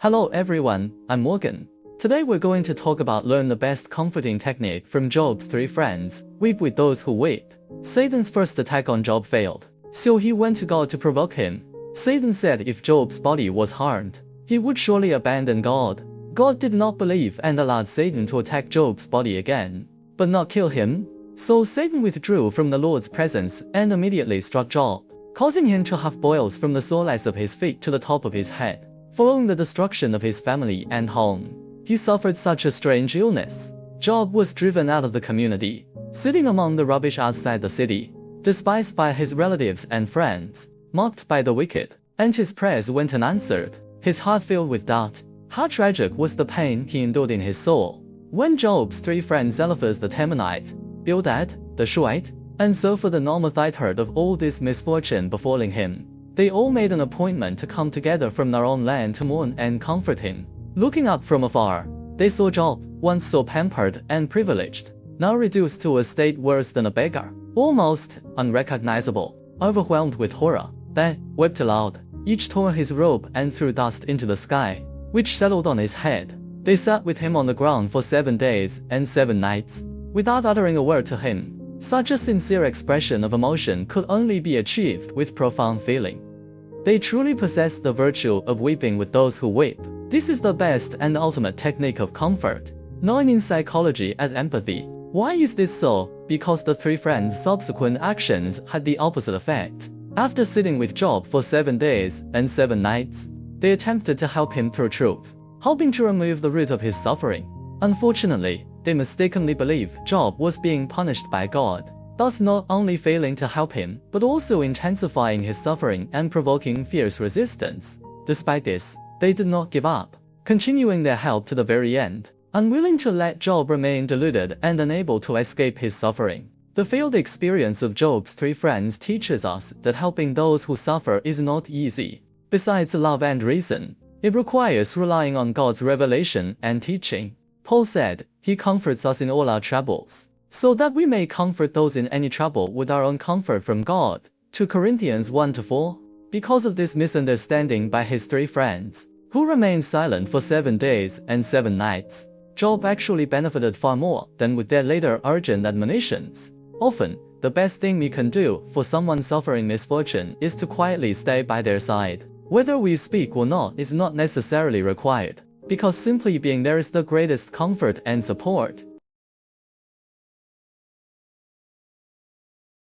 Hello everyone, I'm Morgan. Today we're going to talk about learn the best comforting technique from Job's 3 friends. Weep with those who weep. Satan's first attack on Job failed, so he went to God to provoke him. Satan said if Job's body was harmed, he would surely abandon God. God did not believe and allowed Satan to attack Job's body again, but not kill him. So Satan withdrew from the Lord's presence and immediately struck Job, causing him to have boils from the soles of his feet to the top of his head. Following the destruction of his family and home, he suffered such a strange illness. Job was driven out of the community, sitting among the rubbish outside the city, despised by his relatives and friends, mocked by the wicked, and his prayers went unanswered, his heart filled with doubt. How tragic was the pain he endured in his soul. When Job's 3 friends Eliphaz the Temanite, Bildad, the Shuhite, and Zophar the Naamathite heard of all this misfortune befalling him, they all made an appointment to come together from their own land to mourn and comfort him. Looking up from afar, they saw Job, once so pampered and privileged, now reduced to a state worse than a beggar, almost unrecognizable. Overwhelmed with horror, they wept aloud. Each tore his robe and threw dust into the sky, which settled on his head. They sat with him on the ground for 7 days and 7 nights, without uttering a word to him. Such a sincere expression of emotion could only be achieved with profound feeling. They truly possess the virtue of weeping with those who weep. This is the best and ultimate technique of comfort, known in psychology as empathy. Why is this so? Because the 3 friends' subsequent actions had the opposite effect. After sitting with Job for 7 days and 7 nights, they attempted to help him through truth, hoping to remove the root of his suffering. Unfortunately, they mistakenly believed Job was being punished by God, thus not only failing to help him, but also intensifying his suffering and provoking fierce resistance. Despite this, they did not give up, continuing their help to the very end, unwilling to let Job remain deluded and unable to escape his suffering. The failed experience of Job's 3 friends teaches us that helping those who suffer is not easy. Besides love and reason, it requires relying on God's revelation and teaching. Paul said, He comforts us in all our troubles, so that we may comfort those in any trouble with our own comfort from God. 2 Corinthians 1-4. Because of this misunderstanding by his 3 friends, who remained silent for 7 days and 7 nights, Job actually benefited far more than with their later urgent admonitions. Often, the best thing we can do for someone suffering misfortune is to quietly stay by their side. Whether we speak or not is not necessarily required, because simply being there is the greatest comfort and support.